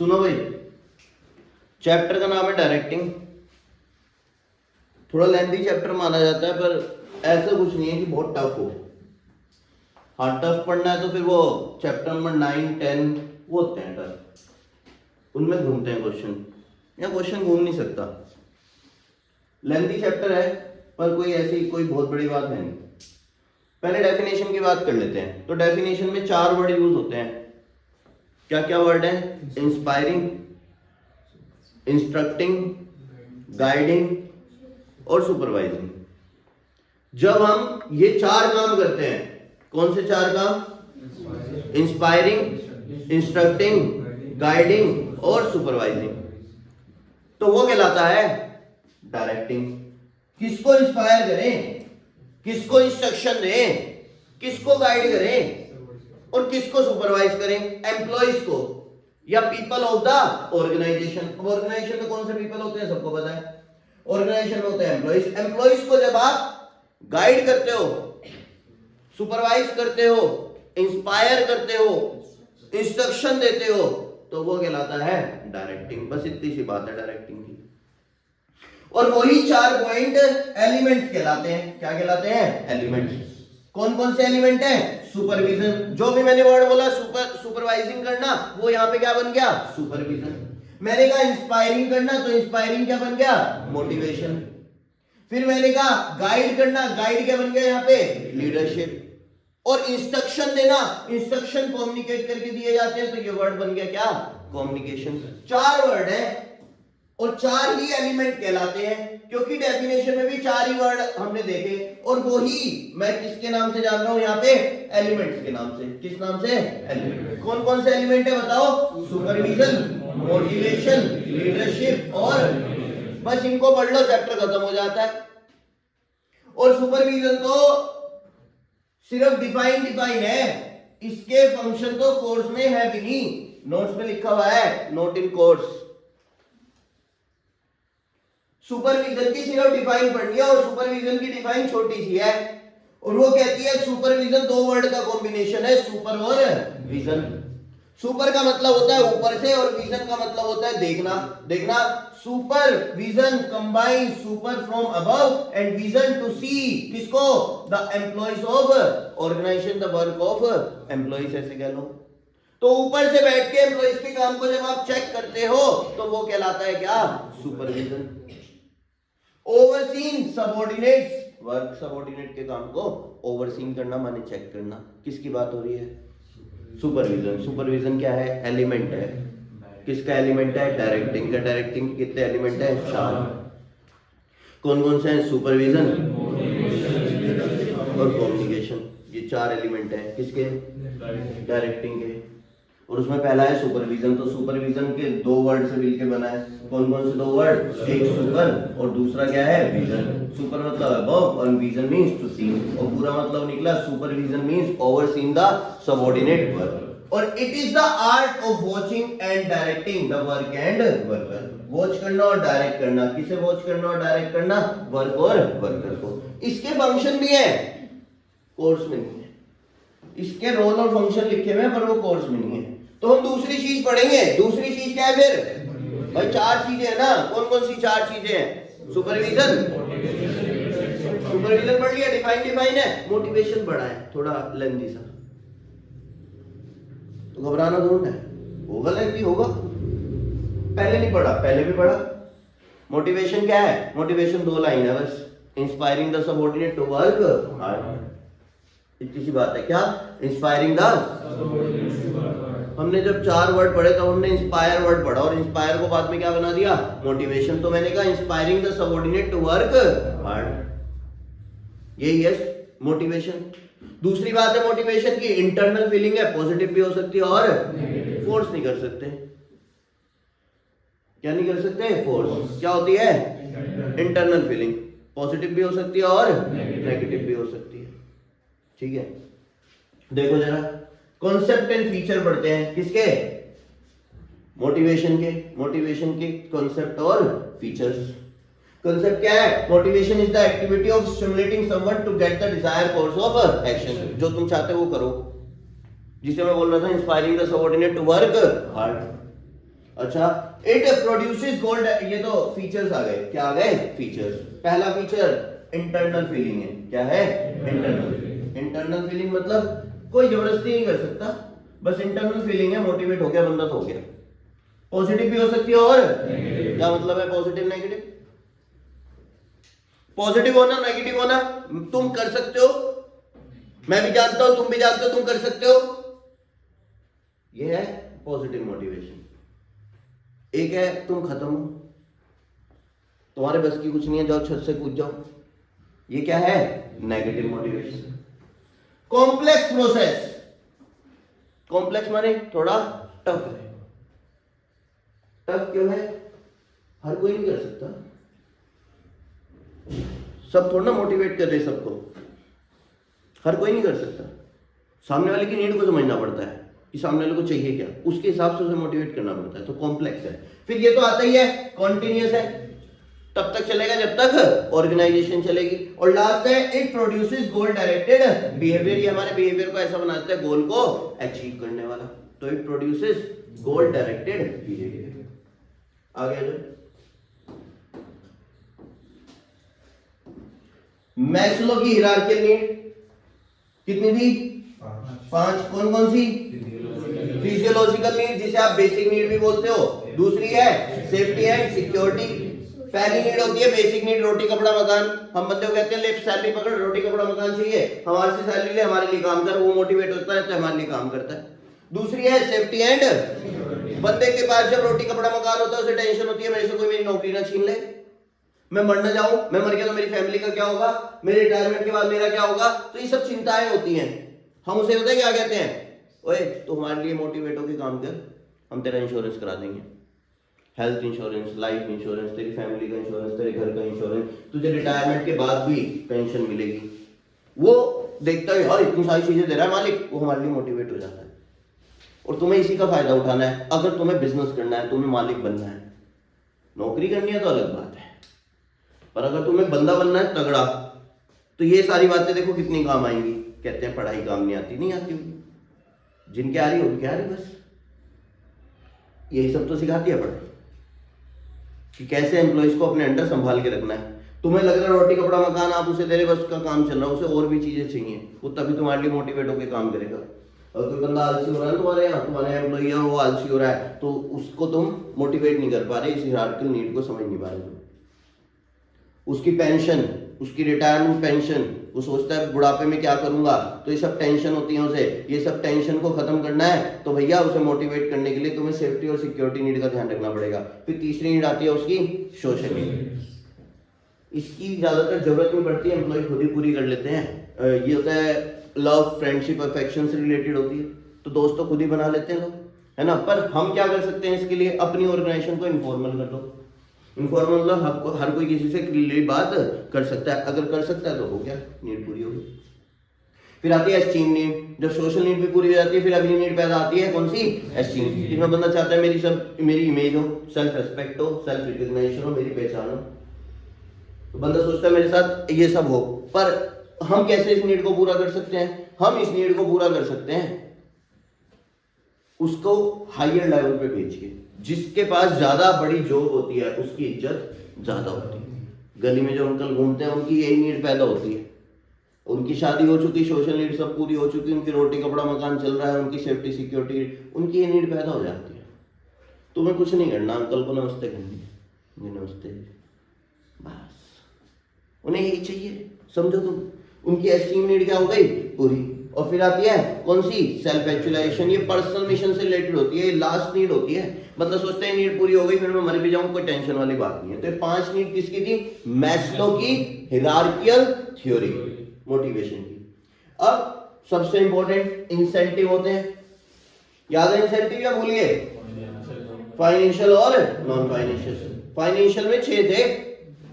सुनो भाई, चैप्टर का नाम है डायरेक्टिंग। थोड़ा लेंथी चैप्टर माना जाता है, पर ऐसा कुछ नहीं है कि बहुत टफ हो। हाँ, टफ पढ़ना है तो फिर वो चैप्टर नंबर 9, 10 वो होते हैं टफ, उनमें घूमते हैं क्वेश्चन, या क्वेश्चन घूम नहीं सकता। लेंथी चैप्टर है पर कोई ऐसी कोई बहुत बड़ी बात है नहीं। पहले डेफिनेशन की बात कर लेते हैं। तो डेफिनेशन में 4 वर्ड यूज होते हैं। क्या क्या वर्ड है? इंस्पायरिंग, इंस्ट्रक्टिंग, गाइडिंग और सुपरवाइजिंग। जब हम ये 4 काम करते हैं, कौन से 4 काम? इंस्पायरिंग, इंस्ट्रक्टिंग, गाइडिंग और सुपरवाइजिंग, तो वो कहलाता है डायरेक्टिंग। किसको इंस्पायर करें, किसको इंस्ट्रक्शन दें, किसको गाइड करें और किसको सुपरवाइज करें? एम्प्लॉइज को या people of the organisation. Organisation में कौन से पीपल होते हैं सबको पता है। ऑर्गेनाइजेशन में होते हैं एम्प्लॉइज। एम्प्लॉइज को जब आप गाइड करते हो, सुपरवाइज करते हो, इंस्पायर करते हो, इंस्ट्रक्शन देते हो, तो वो कहलाता है डायरेक्टिंग। बस इतनी सी बात है डायरेक्टिंग की। और वही 4 पॉइंट एलिमेंट्स कहलाते हैं। क्या कहलाते हैं? एलिमेंट्स। कौन कौन से एलिमेंट है? सुपरविजन, जो भी मैंने वर्ड बोला सुपरवाइजिंग करना, वो यहां पे क्या बन गया? सुपरविजन। मैंने कहा इंस्पायरिंग करना, तो इंस्पायरिंग क्या बन गया? मोटिवेशन। फिर मैंने कहा गाइड करना, गाइड क्या बन गया यहां पे? लीडरशिप। और इंस्ट्रक्शन देना, इंस्ट्रक्शन कम्युनिकेट करके दिए जाते हैं, तो ये वर्ड बन गया क्या? कम्युनिकेशन। 4 वर्ड है और 4 ही एलिमेंट कहलाते हैं, क्योंकि डेफिनेशन में भी 4 ही वर्ड हमने देखे। और वही मैं किसके नाम से जान रहा हूं यहाँ पे? एलिमेंट्स के नाम से। किस नाम से? एलिमेंट। कौन कौन से एलिमेंट है बताओ? सुपरविजन, मोटिवेशन, लीडरशिप और बस इनको पढ़ लो, चैप्टर खत्म हो जाता है। और सुपरविजन तो सिर्फ डिफाइन है, इसके फंक्शन तो कोर्स में है भी नहीं। नोट्स में लिखा हुआ है, नोट इन कोर्स। सुपरविजन की सिर्फ डिफाइन पढ़नी है, और सुपरविजन की डिफाइन छोटी सी है, और वो कहती है सुपरविजन 2 वर्ड का कॉम्बिनेशन है, सुपर और विजन। सुपर का मतलब होता है ऊपर से, और विजन का मतलब होता है देखना। देखना, super vision combine super from above and vision to see. किसको? The employees of organization, the work of employees, ऐसे कह लो। तो ऊपर से बैठ के एम्प्लॉइज के काम को जब आप चेक करते हो, तो वो कहलाता है क्या? Supervision. Overseen subordinates, work subordinate के काम को ओवरसीन करना माने चेक करना। किसकी बात हो रही है? सुपरविजन। सुपरविजन क्या है? एलिमेंट है। किसका एलिमेंट है? डायरेक्टिंग का। डायरेक्टिंग के कितने एलिमेंट है? 4। कौन कौन से हैं? सुपरविजन और कम्युनिकेशन, ये 4 एलिमेंट है किसके? डायरेक्टिंग के। और उसमें पहला है सुपरविजन। तो सुपरविजन के 2 वर्ड से मिलकर बना है। कौन कौन से 2 वर्ड? एक सुपर और दूसरा क्या है? विजन। सुपर मतलब अबव और विजन मींस टू सी, और पूरा मतलब निकला supervision means overseeing the subordinate work. और it is the art of watching and directing the work and worker. Watch करना और डायरेक्ट करना। किसे वॉच करना और डायरेक्ट करना? वर्क और वर्कर को। इसके फंक्शन भी है, कोर्स में नहीं है। इसके रोल और फंक्शन लिखे हुए हैं, पर वो कोर्स में नहीं है। तो हम दूसरी चीज पढ़ेंगे। दूसरी चीज क्या है फिर? भाई 4 चीजें है ना। कौन कौन सी 4 चीजें हैं? सुपरविजन, सुपरविजन पढ़ लिया, डिफाइन है। मोटिवेशन पढ़ा है, थोड़ा लेंथी सा, तो घबराना ढूंढ है, होगा लेंथी होगा। पहले नहीं पढ़ा, पहले भी पढ़ा। मोटिवेशन क्या है? मोटिवेशन 2 लाइन है बस। Inspiring the subordinate to work hard. इतनी सी बात है। क्या? इंस्पायरिंग द, हमने जब 4 वर्ड पढ़े तो हमने इंस्पायर वर्ड पढ़ा, और इंस्पायर को बाद में क्या बना दिया? मोटिवेशन। तो मैंने कहा inspiring the subordinate to work hard, यही है मोटिवेशन। दूसरी बात है मोटिवेशन की, इंटरनल फीलिंग है, पॉजिटिव भी हो सकती है और फोर्स नहीं कर सकते। क्या नहीं कर सकते? फोर्स। क्या होती है? Internal feeling. पॉजिटिव भी हो सकती है और नेगेटिव भी हो सकती है। ठीक है, देखो जरा, कॉन्सेप्ट एंड फीचर पढ़ते हैं। किसके? मोटिवेशन के। मोटिवेशन के कॉन्सेप्ट और फीचर्स। कॉन्सेप्ट क्या है? Motivation is the activity of stimulating someone to get the desired course of action. जो तुम चाहते हो वो करो, जिसे मैं बोल रहा था inspiring the subordinate to work hard. अच्छा, इट प्रोड्यूसेस गोल्ड, ये तो फीचर्स आ गए, क्या आ गए? फीचर्स। पहला फीचर इंटरनल फीलिंग है। क्या है? इंटरनल। इंटरनल फीलिंग मतलब कोई जबरदस्ती नहीं कर सकता, बस इंटरनल फीलिंग है, मोटिवेट हो गया बंदा तो हो गया। पॉजिटिव भी हो सकती है और क्या मतलब है पॉजिटिव नेगेटिव? पॉजिटिव होना नेगेटिव होना तुम कर सकते हो, मैं भी जानता हूं, तुम भी जानते हो, तुम कर सकते हो। यह है पॉजिटिव मोटिवेशन। एक है तुम खत्म हो, तुम्हारे बस की कुछ नहीं है, जाओ छत से कूद जाओ, ये क्या है? Negative motivation. Complex process, complex माने थोड़ा टफ है। टफ क्यों है? हर कोई नहीं कर सकता, सब थोड़ा ना मोटिवेट कर रहे सबको, हर कोई नहीं कर सकता। सामने वाले की नीड को समझना पड़ता है कि सामने वाले को चाहिए क्या, उसके हिसाब से उसे मोटिवेट करना पड़ता है, तो कॉम्प्लेक्स है। फिर ये तो आता ही है कॉन्टिन्यूअस है, तब तक चलेगा जब तक ऑर्गेनाइजेशन चलेगी। और लास्ट है it produces goal directed behaviour, ये हमारे बिहेवियर को ऐसा बनाता है गोल को अचीव करने वाला, तो it produces goal directed behaviour. आगे जो मैस्लो की हिरार्कियल नीड कितनी थी? 5। कौन कौन सी? फिजियोलॉजिकल नीड, जिसे आप बेसिक नीड भी बोलते हो। दूसरी है सेफ्टी एंड सिक्योरिटी। पहली नीड होती है बेसिक नीड, रोटी कपड़ा मकान। हम बंदे को कहते हैं ले सैलरी पकड़, रोटी कपड़ा मकान चाहिए, हमारे से सैलरी ले, हमारे लिए काम कर, वो मोटिवेट होता है तो हमारे लिए काम करता है। दूसरी है सेफ्टी एंड, बंदे के पास जब रोटी कपड़ा मकान होता है उसे टेंशन होती है मेरे से कोई मेरी नौकरी ना छीन ले, मैं मर न जाऊं, मैं मर गया तो मेरी फैमिली का क्या होगा, मेरे रिटायरमेंट के बाद मेरा क्या होगा, तो ये सब चिंताएं होती हैं। हम उसे होता है क्या कहते हैं, ओए तो हमारे लिए मोटिवेट होकर काम कर, हम तेरा इंश्योरेंस करा देंगे, हेल्थ इंश्योरेंस, लाइफ इंश्योरेंस, तेरी फैमिली का इंश्योरेंस, तेरे घर का इंश्योरेंस, तुझे रिटायरमेंट के बाद भी पेंशन मिलेगी। वो देखता है यार इतनी सारी चीजें दे रहा है मालिक, वो हमारे लिए मोटिवेट हो जाता है। और तुम्हें इसी का फायदा उठाना है। अगर तुम्हें बिजनेस करना है, तुम्हें मालिक बनना है, नौकरी करनी है तो अलग बात है, पर अगर तुम्हें बंदा बनना है तगड़ा, तो ये सारी बातें देखो कितनी काम आएंगी। कहते हैं पढ़ाई काम नहीं आती, नहीं आती, जिनके आ रही उनके आ रही, बस यही सब तो सिखाती है पढ़ाई कि कैसे एम्प्लॉइज को अपने अंडर संभाल के रखना है। तुम्हें लग रहा है रोटी कपड़ा मकान आप उसे दे रहे, बस का काम चल रहा है, उसे और भी चीजें चाहिए, वो तभी तुम्हारे लिए मोटिवेट होकर काम करेगा। और कोई बंदा आलसी हो रहा है तुम्हारे यहाँ, तुम्हारे एम्प्लॉई है वो आलसी हो रहा है, तो उसको तुम मोटिवेट नहीं कर पा रहे, इस हिरार्किकल नीड को समझ नहीं पा रहे तुम। उसकी पेंशन, उसकी रिटायरमेंट पेंशन, वो सोचता है बुढ़ापे में क्या करूंगा, तो ये सब टेंशन होती है उसे, ये सब टेंशन को खत्म करना है तो भैया उसे मोटिवेट करने के लिए तुम्हें सेफ्टी और सिक्योरिटी नीड का ध्यान रखना पड़ेगा। फिर तीसरी नीड आती है उसकी सोशल नीड, इसकी ज्यादातर जरूरत नहीं पड़ती है, एम्प्लॉय खुद ही पूरी कर लेते हैं। ये होता है लव, फ्रेंडशिप, अफेक्शन से रिलेटेड होती है, तो दोस्त तो खुद ही बना लेते हैं लोग, है ना। पर हम क्या कर सकते हैं इसके लिए, अपनी ऑर्गेनाइजेशन को इन्फॉर्मल कर दो। इन्फॉर्मल मतलब हर कोई किसी से क्लियरली बात कर सकता है, अगर कर सकता है तो हो गया, नीड पूरी हो गई। फिर आती है एस्टीम नीड, जब सोशल नीड भी पूरी हो जाती है फिर अगली नीड पैदा आती है, कौन सी? एस्टीम। जिसमें बंदा चाहता है मेरी इमेज हो, सेल्फ रेस्पेक्ट हो, सेल्फ रिकॉग्निशन हो, मेरी पहचान हो, तो बंदा सोचता है मेरे साथ ये सब हो। पर हम कैसे इस नीड को पूरा कर सकते हैं? हम इस नीड को पूरा कर सकते हैं उसको हायर लेवल पे भेज के, जिसके पास ज्यादा बड़ी जॉब होती है उसकी इज्जत ज्यादा होती है। गली में जो अंकल घूमते हैं उनकी यही नीड पैदा होती है, उनकी शादी हो चुकी, सोशल नीड सब पूरी हो चुकी, उनकी रोटी कपड़ा मकान चल रहा है, उनकी सेफ्टी सिक्योरिटी, उनकी ये नीड पैदा हो जाती है। तुम्हें कुछ नहीं करना, अंकल को नमस्ते करनी है, नमस्ते, बस उन्हें यही चाहिए, समझो तुम। उनकी एस्टीम नीड क्या हो गई? पूरी। और फिर आती है कौन सी? Self actualization. ये पर्सनल मिशन से रिलेटेड होती है, ये लास्ट नीड होती है। मतलब सोचते हैं नीड पूरी हो गई फिर मैं मर भी जाऊं, कोई टेंशन वाली बात नहीं है। तो ये 5 नीड किसकी थी? मैस्लो की हिरार्कियल थ्योरी, मोटिवेशन की। अब सबसे इंपॉर्टेंट इंसेंटिव होते हैं, याद है इंसेंटिव या भूल गए? फाइनेंशियल और नॉन फाइनेंशियल। फाइनेंशियल में 6 थे,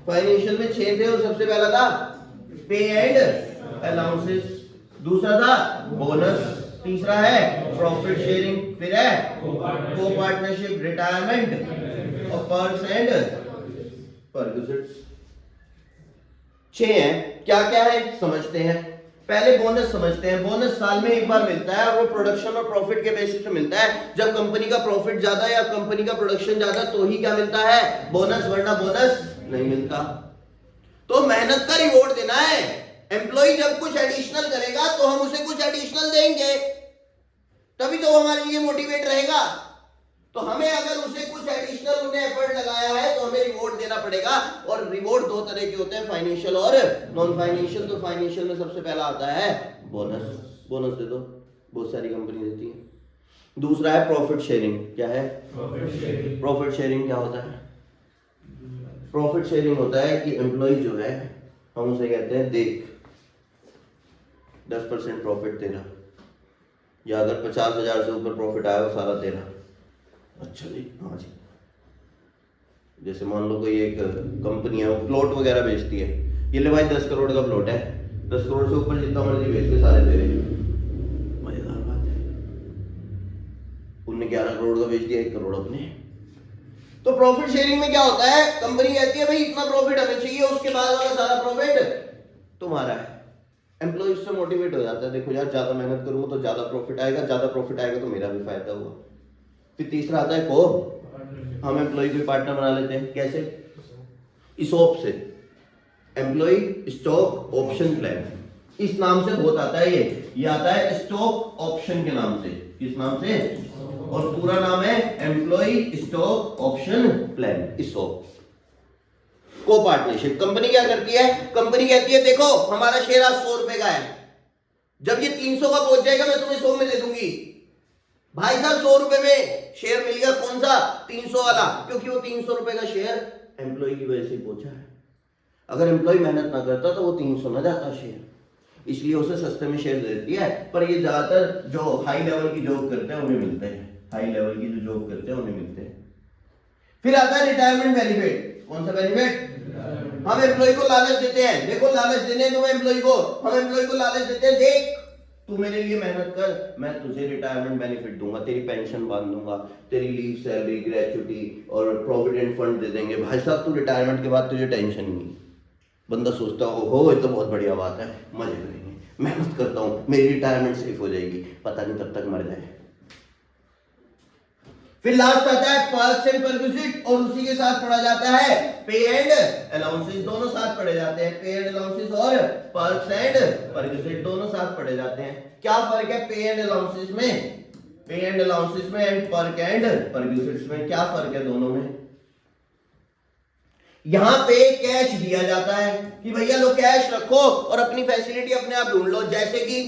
फाइनेंशियल में 6 थे, और सबसे पहला था पे एंड अलाउंसेस, दूसरा था बोनस, तीसरा है प्रॉफिट शेयरिंग, फिर है को पार्टनरशिप, रिटायरमेंट और पर्क्स एंड परक्विजिट्स। 6 हैं, क्या क्या है समझते हैं। पहले बोनस समझते हैं। बोनस साल में एक बार मिलता है और वो प्रोडक्शन और प्रॉफिट के बेसिस पे मिलता है। जब कंपनी का प्रॉफिट ज्यादा या कंपनी का प्रोडक्शन ज्यादा तो ही क्या मिलता है, बोनस, वरना बोनस नहीं मिलता। तो मेहनत का रिवॉर्ड देना है। एम्प्लॉय जब कुछ एडिशनल करेगा तो हम उसे कुछ एडिशनल देंगे, तभी तो वो हमारे लिए मोटिवेट रहेगा। तो हमें अगर उसे कुछ एडिशनल उन्हें एफर्ट लगाया है तो हमें रिवॉर्ड देना पड़ेगा। और रिवॉर्ड दो तरह के होते हैं, फाइनेंशियल और नॉन फाइनेंशियल। तो फाइनेंशियल में सबसे पहला आता है बोनस। बोनस दे दो, बहुत सारी कंपनी देती है। दूसरा है प्रॉफिट शेयरिंग। क्या है प्रॉफिट शेयरिंग? क्या होता है प्रॉफिट शेयरिंग? होता है कि एम्प्लॉय जो है हम उसे कहते हैं देख 10% प्रॉफिट तेरा, या अगर 50,000 से ऊपर प्रॉफिट आया वो सारा तेरा। अच्छा जी, हाँ जी। जैसे मान लो कोई एक कंपनी है वो प्लॉट वगैरह बेचती है, ये ले भाई 10 करोड़ का प्लॉट है, 10 करोड़ से ऊपर जितना मर्जी बेच के सारे तेरे। मजेदार बात है। उनने 11 करोड़ का बेच दिया, 1 करोड़ अपने। तो प्रॉफिट शेयरिंग में क्या होता है, कंपनी कहती है भाई इतना प्रॉफिट हमें चाहिए, उसके बाद वाला सारा प्रॉफिट तुम्हारा है। एम्प्लॉय इससे मोटिवेट हो जाता है, देखो यार ज्यादा मेहनत करूंगा तो ज्यादा प्रॉफिट आएगा, ज्यादा प्रॉफिट आएगा तो मेरा भी फायदा हुआ। फिर तीसरा आता है को, हम एम्प्लॉय को पार्टनर बना लेते हैं। कैसे? इसॉप से, एम्प्लॉय स्टॉक ऑप्शन प्लान, इस नाम से बहुत आता है ये आता है स्टॉक ऑप्शन के नाम से। किस नाम से? और पूरा नाम है employee stock option plan, ESOP. Co partnership. Company क्या करती है, कंपनी कहती है देखो हमारा शेयर आज 100 रुपए का है, जब ये 300 का पहुंच जाएगा मैं तुम्हें 100 में दे दूंगी। भाई साहब 100 रुपए में शेयर मिल गया, कौन सा? 300 वाला, क्योंकि वो 300 रुपए का शेयर एम्प्लॉय की वजह से पहुंचा है। अगर एम्प्लॉय मेहनत ना करता तो वो 300 ना जाता शेयर, इसलिए उसे सस्ते में शेयर देती है। पर ये ज्यादातर जो हाई लेवल की जॉब करते हैं उन्हें मिलते हैं, हाई लेवल की जो जॉब करते हैं उन्हें मिलते हैं। फिर आता है रिटायरमेंट बेनिफिट। कौन सा बेनिफिट? हम एम्प्लॉय को लालच देते हैं, देखो लालच देने दो एम्प्लॉय को, हम एम्प्लॉय को लालच देते हैं, देख तू मेरे लिए मेहनत कर, मैं तुझे रिटायरमेंट बेनिफिट दूंगा, तेरी पेंशन बांध दूंगा, तेरी लीव, सैलरी, ग्रेच्युटी और प्रोविडेंट फंड दे देंगे। भाई साहब तू रिटायरमेंट के बाद तुझे टेंशन नहीं। बंदा सोचता हो ये तो बहुत बढ़िया बात है, मजे करेंगे, मेहनत करता हूँ, मेरी रिटायरमेंट सेफ हो जाएगी, पता नहीं कब तक मर जाए। फिर लास्ट आता है पर्क्स एंड परक्विजिट, और उसी के साथ पढ़ा जाता है पे एंड अलाउंसेस, दोनों साथ पढ़े जाते हैं। पे एंड अलाउंसेस और पर्क्स एंड परक्विजिट दोनों साथ पढ़े जाते हैं। क्या फर्क है पे एंड अलाउंसेस में, पे एंड अलाउंसेस में एंड पर्क एंड परक्विजिट्स में? क्या फर्क है दोनों में? यहां पे कैश दिया जाता है कि भैया लो कैश रखो और अपनी फैसिलिटी अपने आप ढूंढ लो। जैसे कि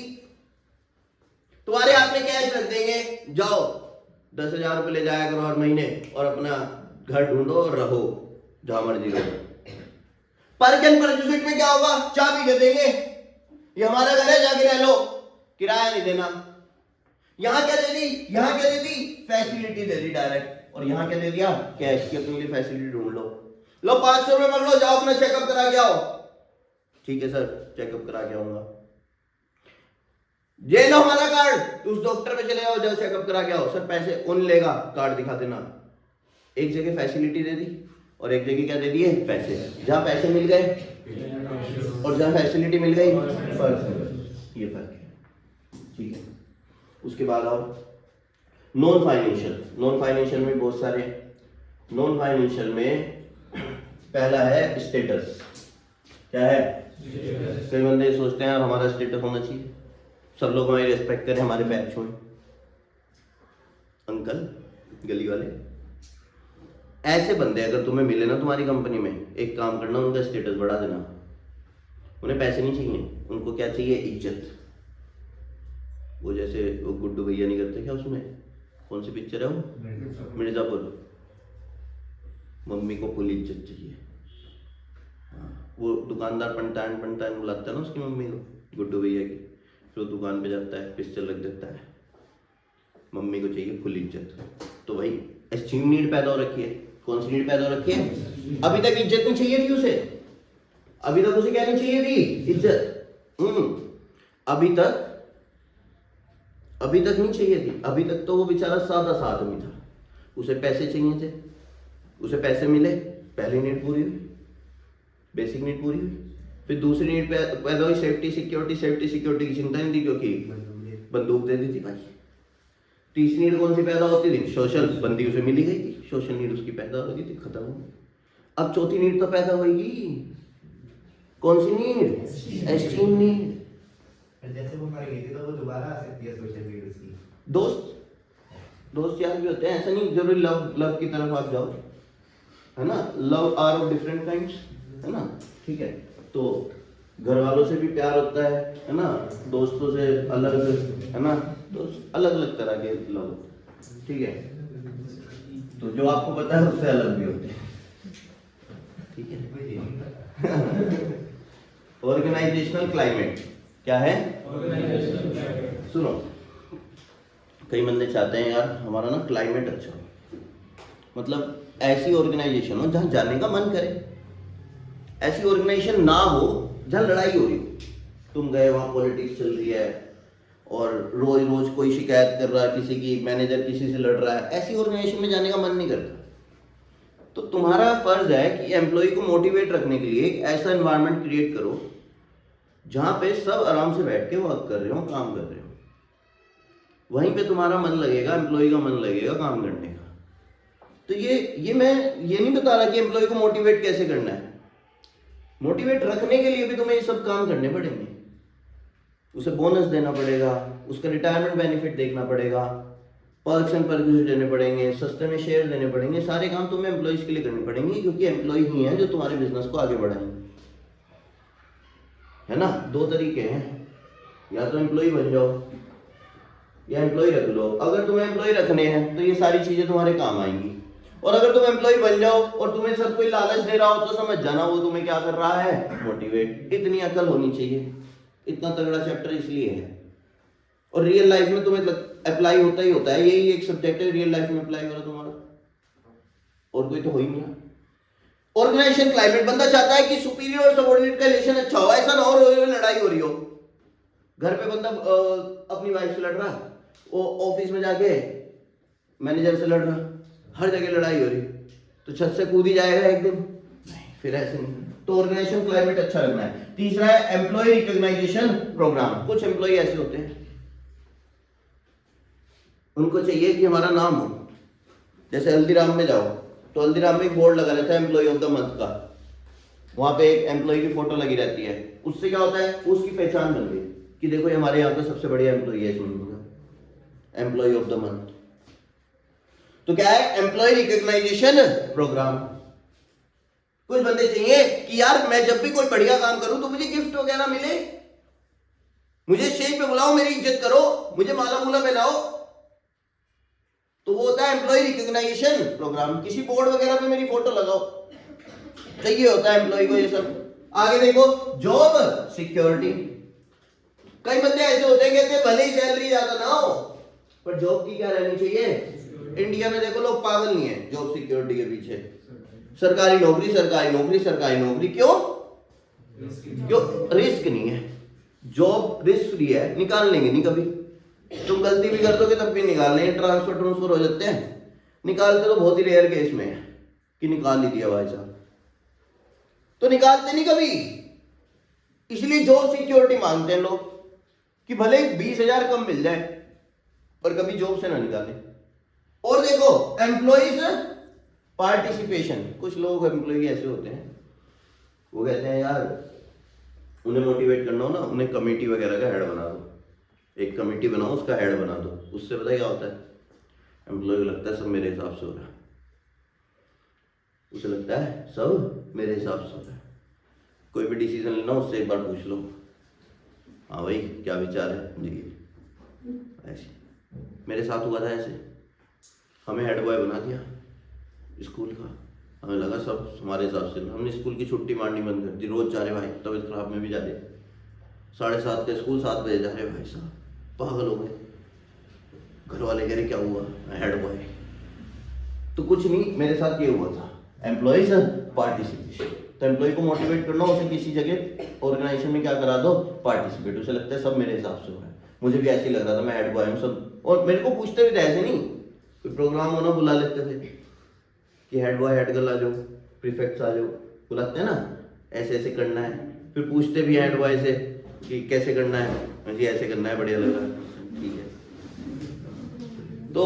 तुम्हारे हाथ में कैश रख देंगे, जाओ 10,000 रुपए ले जाया करो हर महीने और अपना घर ढूंढो और रहो जहां मर्जी रहो। पर्क एंड परक्विजिट में क्या होगा, चाबी दे देंगे, ये हमारा घर है जाके रह लो, किराया नहीं देना। यहां क्या दे दी, यहां क्या दे दी, फैसिलिटी दे दी डायरेक्ट, और यहां क्या दे दिया, कैश की अपने लिए फैसिलिटी ढूंढ लो 500 रुपए पकड़ लो, जाओ अपना चेकअप करा के आओ। ठीक है सर, चेकअप करा के आऊंगा। ये लो हमारा कार्ड, उस डॉक्टर पे चले जाओ, चेकअप करा के आओ। सर पैसे कौन लेगा, कार्ड दिखा देना। एक जगह फैसिलिटी दे दी और एक जगह क्या दे दिए, पैसे। जहां पैसे मिल गए और जहां फैसिलिटी मिल गई, फर्क, ये फर्क है। ठीक है, उसके बाद आओ नॉन फाइनेंशियल। नॉन फाइनेंशियल में बहुत सारे, नॉन फाइनेंशियल में पहला है स्टेटस। क्या है? कई बंदे सोचते हैं हमारा स्टेटस होना चाहिए, सब लोग हमारी रिस्पेक्ट करें, हमारे पैर छुएं, अंकल गली वाले। ऐसे बंदे अगर तुम्हें मिले ना तुम्हारी कंपनी में, एक काम करना, उनका स्टेटस बढ़ा देना। उन्हें पैसे नहीं चाहिए, उनको क्या चाहिए, इज्जत। वो जैसे वो गुड्डू भैया नहीं करते क्या, उसमें कौन सी पिक्चर है वो, मिर्जापुर, मम्मी को फुल इज्जत चाहिए। वो दुकानदार पंटान पंटान बुलाता है ना उसकी मम्मी को, गुड्डू भैया की, फिर वो दुकान पे जाता है, पिस्टल रख देता है, मम्मी को चाहिए फुल इज्जत। तो भाई एक्सट्रीम नीड पैदा हो रखी है। कौन सी नीड पैदा हो रखी है? अभी तक इज्जत नहीं चाहिए थी उसे, अभी तक उसे क्या नहीं चाहिए थी, इज्जत। अभी तक नहीं चाहिए थी, अभी तक तो वो बेचारा सादा सा आदमी था, उसे पैसे चाहिए थे, उसे पैसे मिले, पहली नीड पूरी हुई, बेसिक नीड पूरी हुई। फिर दूसरी नीड पैदा हुई सेफ्टी सिक्योरिटी की चिंता नहीं थी क्योंकि बंदूक दे दी थी भाई। तीसरी नीड कौन सी पैदा होती थी? सोशल, बंदी उसे मिली गई थी, सोशल नीड उसकी पैदा हो गई थी, खत्म हो गई। अब चौथी नीड तो पैदा होगी, कौन सी नीड? Esteem need. जैसे वो मर गई थी तो वो दोबारा आ सकती है सोशल नीड उसकी। दोस्त यार भी होते हैं, ऐसा नहीं जरूरी लव की तरफ आप जाओ, है ना। Love are of different kinds, है ना, ठीक है। तो घर वालों से भी प्यार होता है ना, दोस्तों से अलग, है ना, तो अलग अलग तरह के लव, ठीक है। तो जो आपको पता है उससे अलग भी होते हैं, ठीक है। ऑर्गेनाइजेशनल क्लाइमेट क्या है? सुनो, कई बंदे चाहते हैं यार हमारा ना क्लाइमेट अच्छा हो, मतलब ऐसी ऑर्गेनाइजेशन हो जहां जाने का मन करे, ऐसी ऑर्गेनाइजेशन ना हो जहां लड़ाई हो रही हो। तुम गए वहां पॉलिटिक्स चल रही है और रोज रोज कोई शिकायत कर रहा है, किसी की मैनेजर किसी से लड़ रहा है, ऐसी ऑर्गेनाइजेशन में जाने का मन नहीं करता। तो तुम्हारा फर्ज है कि एम्प्लॉय को मोटिवेट रखने के लिए एक ऐसा एनवायरनमेंट क्रिएट करो जहां पे सब आराम से बैठ के वर्क कर रहे हो, काम कर रहे हो। वहीं पे तुम्हारा मन लगेगा, एम्प्लॉय का मन लगेगा काम करने का। तो ये मैं ये नहीं बता रहा कि एम्प्लॉय को मोटिवेट कैसे करना है, मोटिवेट रखने के लिए भी तुम्हें ये सब काम करने पड़ेंगे। उसे बोनस देना पड़ेगा, उसका रिटायरमेंट बेनिफिट देखना पड़ेगा, पर्क्स एंड परक्यूज देने पड़ेंगे, सस्ते में शेयर देने पड़ेंगे। सारे काम तुम्हें एम्प्लॉयज के लिए करने पड़ेंगे क्योंकि एम्प्लॉय ही हैं जो तुम्हारे बिजनेस को आगे बढ़ाएंगे, है ना। दो तरीके हैं, या तो एम्प्लॉय बन जाओ या एम्प्लॉय रख लो। अगर तुम्हें एम्प्लॉय रखने हैं तो ये सारी चीजें तुम्हारे काम आएंगी, और अगर तुम एम्प्लॉय बन जाओ और तुम्हें सब कोई लालच दे रहा हो तो समझ जाना वो तुम्हें क्या कर रहा है, मोटिवेट। इतनी अकल होनी चाहिए, इतना तगड़ा चैप्टर इसलिए है। और रियल लाइफ में तुम्हें अप्लाई होता ही होता है, यही एक सब्जेक्ट है रियल लाइफ में अप्लाई हो रहा तुम्हारा, और कोई तो हो ही नहीं। ऑर्गेनाइजेशन क्लाइमेट, बंदा चाहता है कि सुपीरियर और सबऑर्डिनेट का रिलेशन अच्छा हो, ऐसा ना हो रोज लड़ाई हो रही हो। घर पे बंदा अपनी वाइफ से लड़ रहा, वो ऑफिस में जाके मैनेजर से लड़ रहा, हर जगह लड़ाई हो रही, तो छत से कूद ही जाएगा एक दिन? नहीं, फिर ऐसे नहीं। तो ऑर्गेनाइजेशन क्लाइमेट अच्छा रखना है। तीसरा है एम्प्लॉय रिकॉग्नाइजेशन प्रोग्राम। कुछ एम्प्लॉय ऐसे होते हैं, उनको चाहिए कि हमारा नाम हो। जैसे हल्दीराम में जाओ तो हल्दीराम में एक बोर्ड लगा रहता है एम्प्लॉय ऑफ द मंथ का, वहां पे एक एम्प्लॉय की फोटो लगी रहती है। उससे क्या होता है, उसकी पहचान बन गई कि देखो ये हमारे यहाँ का सबसे बढ़िया एम्प्लॉय है इस महीने का, एम्प्लॉय ऑफ द मंथ। तो क्या है, एम्प्लॉय रिकॉग्नाइजेशन प्रोग्राम। कुछ बंदे चाहिए कि यार मैं जब भी कोई बढ़िया काम करूं तो मुझे गिफ्ट वगैरह मिले, मुझे स्टेज पे बुलाओ, मेरी इज्जत करो, मुझे माला मूला पहनाओ। तो वो होता है एम्प्लॉय रिकॉग्नाइजेशन प्रोग्राम। किसी बोर्ड वगैरह पे मेरी फोटो लगाओ, चाहिए होता है एम्प्लॉय को ये सब। आगे देखो, जॉब सिक्योरिटी। कई बंदे ऐसे होते हैं कहते हैं भले ही सैलरी ज्यादा ना हो पर जॉब की क्या रहनी चाहिए। इंडिया में देखो लोग पागल नहीं है जॉब सिक्योरिटी के पीछे, सरकारी नौकरी सरकारी नौकरी सरकारी नौकरी। क्यों? रिस्क नहीं है, जॉब रिस्क फ्री है, निकाल लेंगे नहीं कभी। तुम गलती भी कर दोगे तब भी निकाल लेंगे, ट्रांसफर हो जाते हैं। निकालते तो बहुत ही रेयर केस में है कि निकाल ही दिया भाई साहब, तो निकालते नहीं कभी। इसलिए जॉब सिक्योरिटी मांगते हैं लोग कि भले 20,000 कम मिल जाए पर कभी जॉब से ना निकाले। और देखो एम्प्लॉइज पार्टिसिपेशन। कुछ लोग एम्प्लॉय ऐसे होते हैं, वो कहते हैं यार उन्हें मोटिवेट करना हो ना, उन्हें कमेटी वगैरह का हेड बना दो, एक कमेटी बनाओ उसका हेड बना दो। उससे पता क्या होता है, एम्प्लॉय को लगता है सब मेरे हिसाब से हो रहा है, उसे लगता है सब मेरे हिसाब से हो रहा है। कोई भी डिसीजन लेना उससे एक बार पूछ लो, हाँ भाई क्या विचार है जी। ऐसे मेरे साथ हुआ था, ऐसे हमें हेड बॉय बना दिया स्कूल का, हमें लगा सब हमारे हिसाब से। हमने स्कूल की छुट्टी मारनी बंद कर दी, रोज जा रहे भाई, तबीयत खराब में भी जा रहे, 7:30 का स्कूल 7 बजे जा रहे भाई साहब, पागल हो गए। घर वाले कह रहे क्या हुआ, हेड बॉय। तो कुछ नहीं, मेरे साथ ये हुआ था, एम्प्लॉइज पार्टिसिपेशन। तो एम्प्लॉय को मोटिवेट करना, उसे किसी जगह ऑर्गेनाइजेशन में क्या करा दो, पार्टिसिपेट। उसे लगता है सब मेरे हिसाब से हो रहा है, मुझे भी ऐसे ही लग रहा था, मैं हेड बॉय हूँ सब। और मेरे को पूछते भी थे, ऐसे नहीं कोई प्रोग्राम होना बुला लेते थे कि हेड बॉय हेड गर्ल आ जाओ, प्रीफेक्ट्स आ जाओ, बुलाते हैं ना, ऐसे ऐसे करना है। फिर पूछते भी हैं बॉय से कि कैसे करना है, जी ऐसे करना है, बढ़िया लगा, ठीक है। तो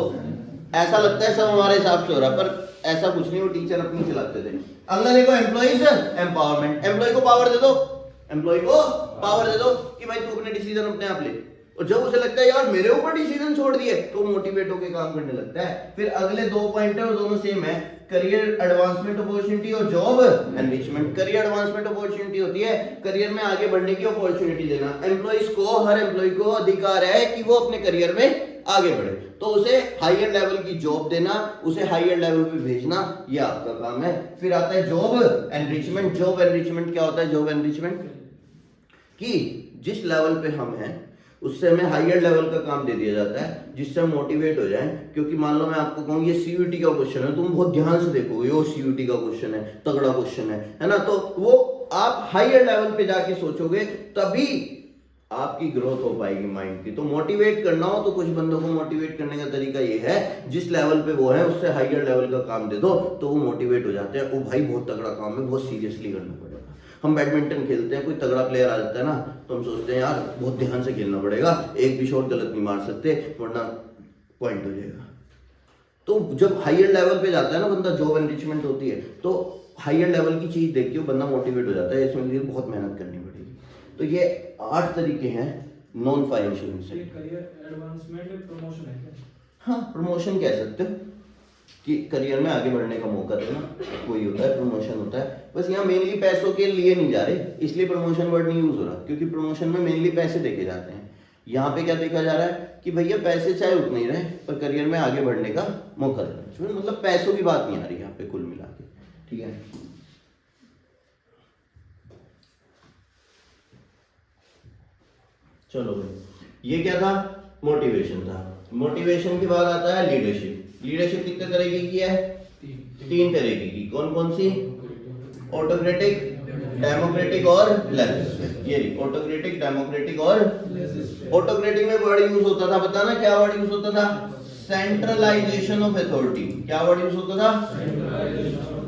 ऐसा लगता है सब हमारे हिसाब से हो रहा, पर ऐसा कुछ नहीं, वो टीचर अपनी चलाते थे। अगला देखो एम्प्लॉइज एम्पावरमेंट, एम्प्लॉय को पावर दे दो, एम्प्लॉय को पावर दे दो कि भाई तू अपने डिसीजन अपने आप ले, और जब उसे लगता है यार मेरे ऊपर डिसीजन छोड़ दिए तो मोटिवेट होकर काम करने लगता है। फिर अगले 2 पॉइंट है और दोनों सेम है, करियर एडवांसमेंट अपॉर्चुनिटी और job enrichment. Career advancement opportunity होती है करियर में आगे बढ़ने की अपॉर्चुनिटी देना। एम्प्लॉइज को, हर एम्प्लॉय को अधिकार है कि वो अपने करियर में आगे बढ़े, तो उसे हायर लेवल की जॉब देना, उसे हायर लेवल पे भेजना, ये आपका काम है। फिर आता है जॉब एनरिचमेंट। जॉब एनरिचमेंट क्या होता है? जॉब एनरिचमेंट कि जिस लेवल पे हम हैं उससे हमें हायर लेवल का काम दे दिया जाता है जिससे हम मोटिवेट हो जाएं। क्योंकि मान लो मैं आपको कहूँ ये सीयूईटी का क्वेश्चन है, तुम बहुत ध्यान से देखोगे, ये सीयूईटी का क्वेश्चन है, तगड़ा क्वेश्चन है ना, तो वो आप हायर लेवल पे जाके सोचोगे तभी आपकी ग्रोथ हो पाएगी माइंड की। तो मोटिवेट करना हो तो कुछ बंदों को मोटिवेट करने का तरीका ये है, जिस लेवल पे वो है उससे हायर लेवल का काम दे दो तो वो मोटिवेट हो जाते हैं। ओ भाई बहुत तगड़ा काम है, बहुत सीरियसली करना पड़ेगा। हम बैडमिंटन खेलते हैं, कोई तगड़ा प्लेयर आ जाता है ना तो हम सोचते हैं यार बहुत ध्यान से खेलना पड़ेगा, एक भी शॉट गलत नहीं मार सकते वरना पॉइंट हो जाएगा। तो जब हायर लेवल पे जाता है ना बंदा, जॉब एनरिचमेंट होती है, तो हायर लेवल की चीज देख के वो बंदा मोटिवेट हो जाता है, इसमें लिए बहुत मेहनत करनी पड़ेगी। तो ये 8 तरीके हैं non financial incentive. Career advancement promotion है क्या? हाँ, प्रमोशन कह सकते हो कि करियर में आगे बढ़ने का मौका देना, कोई होता है प्रमोशन होता है। बस यहाँ मेनली पैसों के लिए नहीं जा रहे, इसलिए प्रमोशन वर्ड नहीं यूज हो रहा, क्योंकि प्रमोशन में मेनली पैसे देखे जाते हैं। यहाँ पे क्या देखा जा रहा है कि भैया पैसे चाहे उतने ही रहे पर करियर में आगे बढ़ने का मौका देना, मतलब पैसों की बात नहीं आ रही यहाँ पे कुल मिला के, ठीक है। चलो भाई, ये क्या था? मोटिवेशन था। मोटिवेशन के बाद आता है लीडरशिप। लीडरशिप कितने तरीके की है? 3 तरीके की। कौन कौन सी? ऑटोक्रेटिक, डेमोक्रेटिक और लेजिस्लेटिव। ये ऑटोक्रेटिक, डेमोक्रेटिक और ऑटोक्रेटिक में वर्ड यूज होता था, बताना क्या वर्ड यूज होता था? Centralisation of authority. क्या वर्ड यूज होता था?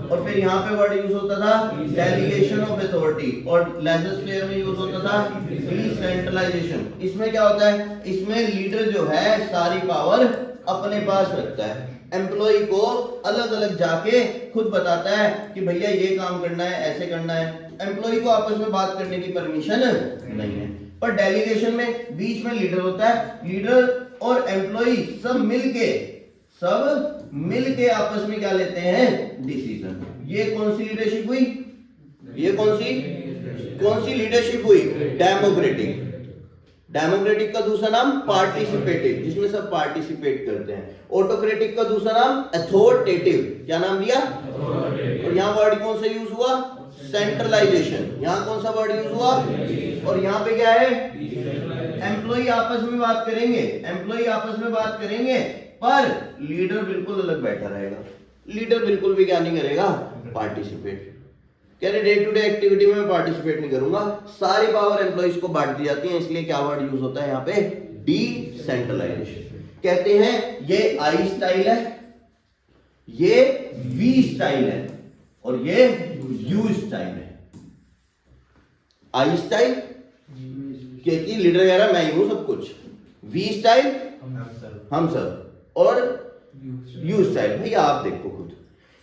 और फिर यहाँ पे वर्ड यूज होता था डेलीगेशन ऑफ अथॉरिटी, और लेजिस्लेचर में यूज होता था डिसेंट्रलाइजेशन। इसमें क्या होता है? इसमें लीडर जो है सारी पावर अपने पास रखता है, एम्प्लॉय को अलग अलग जाके खुद बताता है कि भैया ये काम करना है, ऐसे करना है। एम्प्लॉय को आपस में बात करने की परमिशन नहीं है। पर डेलीगेशन में बीच में लीडर होता है, लीडर और एम्प्लॉय सब मिलके आपस में क्या लेते हैं? डिसीजन। ये कौन सी लीडरशिप हुई? ये कौन सी लीडरशिप हुई? डेमोक्रेटिक। डेमोक्रेटिक का दूसरा नाम पार्टिसिपेटिव, जिसमें सब पार्टिसिपेट करते हैं। ऑटोक्रेटिक का दूसरा नाम अथॉरिटेटिव। क्या नाम दिया? और यहाँ वर्ड कौन सा यूज हुआ? सेंट्रलाइजेशन। यहाँ कौन सा वर्ड यूज हुआ? और यहाँ पे क्या है? एम्प्लॉय आपस में बात करेंगे, पर लीडर बिल्कुल अलग बैठा रहेगा। लीडर बिल्कुल भी क्या नहीं करेगा? पार्टिसिपेट। कह रहे डे टू डे एक्टिविटी में मैं पार्टिसिपेट नहीं करूंगा। सारी पावर एम्प्लॉइज को बांट दी जाती है, इसलिए क्या वर्ड यूज होता है यहाँ पे? डिसेंट्रलाइजेशन। कहते हैं ये आई स्टाइल है, ये वी स्टाइल है और ये यू स्टाइल है। आई स्टाइल क्योंकि लीडर कह रहा मैं ही हूं सब कुछ, वी स्टाइल हम सब, और यू स्टाइल भैया आप देखो खुद।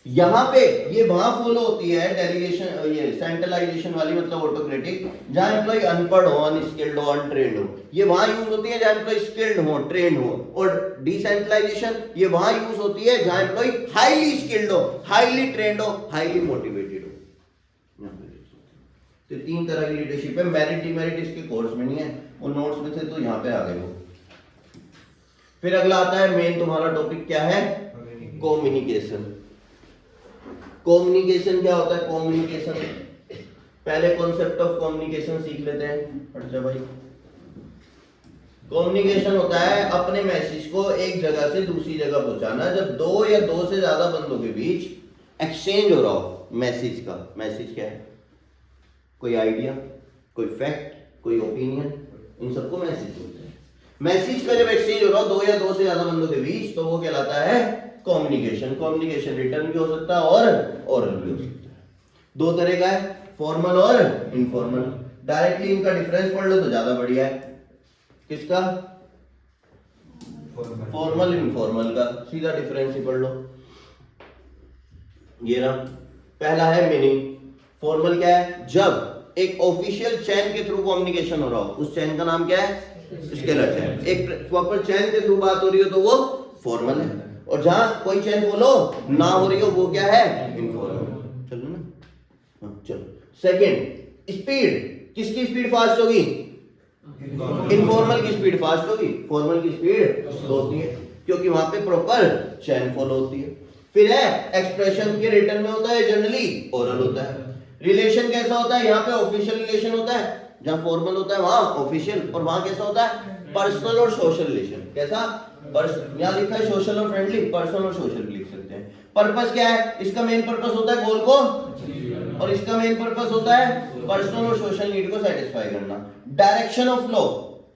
यहां पे ये वहां फॉलो होती है डेलीगेशन, ये सेंट्रलाइजेशन वाली, मतलब ऑटोक्रेटिक, जहां एम्प्लॉय अनपढ़ हो, अनस्किल्ड हो, अनट्रेन्ड हो। ये वहां यूज होती है जहां एम्प्लॉय स्किल्ड हो, ट्रेन्ड हो। और डिसेंट्रलाइजेशन ये वहां यूज होती है जहां एम्प्लॉय हाईली स्किल्ड हो, हाईली ट्रेन्ड हो, हाईली मोटिवेटेड हो। तो 3 तरह की लीडरशिप है। मेरिट डिमेरिट इसके कोर्स में नहीं है, वो नोट्स में थे तो यहाँ पे आ गए वो। फिर अगला आता है मेन तुम्हारा टॉपिक क्या है? कम्युनिकेशन। कम्युनिकेशन क्या होता है? कम्युनिकेशन पहले कॉन्सेप्ट ऑफ कम्युनिकेशन सीख लेते हैं। अच्छा भाई, कम्युनिकेशन होता है अपने मैसेज को एक जगह से दूसरी जगह पहुंचाना। जब 2 या 2 से ज्यादा बंदों के बीच एक्सचेंज हो रहा हो मैसेज का। मैसेज क्या है? कोई आइडिया, कोई फैक्ट, कोई ओपिनियन, इन सबको मैसेज बोलते हैं। मैसेज का जब एक्सचेंज हो रहा हो 2 या 2 से ज्यादा बंदों के बीच तो वो कहलाता है कम्युनिकेशन। कम्युनिकेशन रिटर्न भी हो सकता है और ओरल भी हो सकता है। 2 तरह का है, फॉर्मल और इनफॉर्मल। डायरेक्टली इनका डिफरेंस पढ़ लो तो ज्यादा बढ़िया है। किसका? फॉर्मल इनफॉर्मल का सीधा डिफरेंस ही पढ़ लो। ये ना पहला है मीनिंग। फॉर्मल क्या है? जब एक ऑफिशियल चैन के थ्रू कम्युनिकेशन हो रहा हो, उस चैन का नाम क्या है? स्केलर चैन। एक प्रॉपर चैन के थ्रू बात हो रही हो तो वो फॉर्मल है, और जहां कोई चैन फॉलो ना हो रही हो वो क्या है? इनफॉर्मल। चलो ना, हाँ चलो। Second, speed. किसकी स्पीड फास्ट होगी? इनफॉर्मल की स्पीड फास्ट होगी, फॉर्मल की स्पीड स्लो होती है, क्योंकि वहां पे प्रॉपर चैन फॉलो होती है। फिर है एक्सप्रेशन के रिटर्न में होता है, जनरली ओरल होता है। रिलेशन कैसा होता है? यहाँ पे ऑफिशियल रिलेशन होता है, जहां फॉर्मल होता है वहां ऑफिशियल, और वहां कैसा होता है? पर्सनल और सोशल रिलेशन। कैसा? यहाँ लिखा है सोशल और फ्रेंडली, पर्सनल और सोशल भी लिख सकते हैं। पर्पस क्या है? इसका मेन पर्पस होता है गोल को, और इसका मेन पर्पस होता है पर्सनल और सोशल नीड को सेटिस्फाई करना। डायरेक्शन ऑफ फ्लो,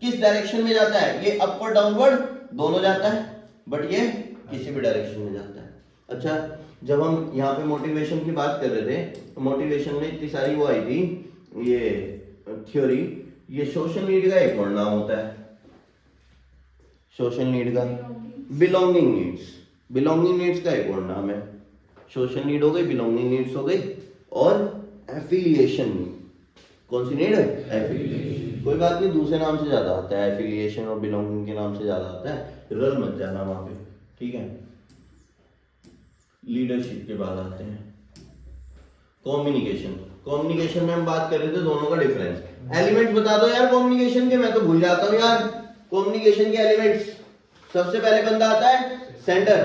किस डायरेक्शन में जाता है? ये अपवर्ड डाउनवर्ड दोनों जाता है, बट ये किसी भी डायरेक्शन में जाता है। अच्छा, जब हम यहाँ पे मोटिवेशन की बात कर रहे थे, तो मोटिवेशन में इतनी सारी वो आई थी ये थ्योरी। ये सोशल नीड का एक और नाम होता है, सोशल नीड का बिलोंगिंग नीड्स। बिलोंगिंग नीड्स का एक और नाम है। सोशल नीड हो गई, बिलोंगिंग नीड्स हो गई, और एफिलिएशन नीड। कौन सी नीड है? एफिलिएशन। कोई बात नहीं, दूसरे नाम से ज्यादा आता है, एफिलिएशन और बिलोंगिंग के नाम से ज्यादा आता है, रल मत जाना वहां पे, ठीक है। लीडरशिप के बाद आते हैं कम्युनिकेशन। कम्युनिकेशन में हम बात कर रहे थे दोनों का डिफरेंस। एलिमेंट्स बता दो यार कम्युनिकेशन के, मैं तो भूल जाता हूँ यार। कम्युनिकेशन के एलिमेंट्स, सबसे पहले बंदा आता है सेंडर।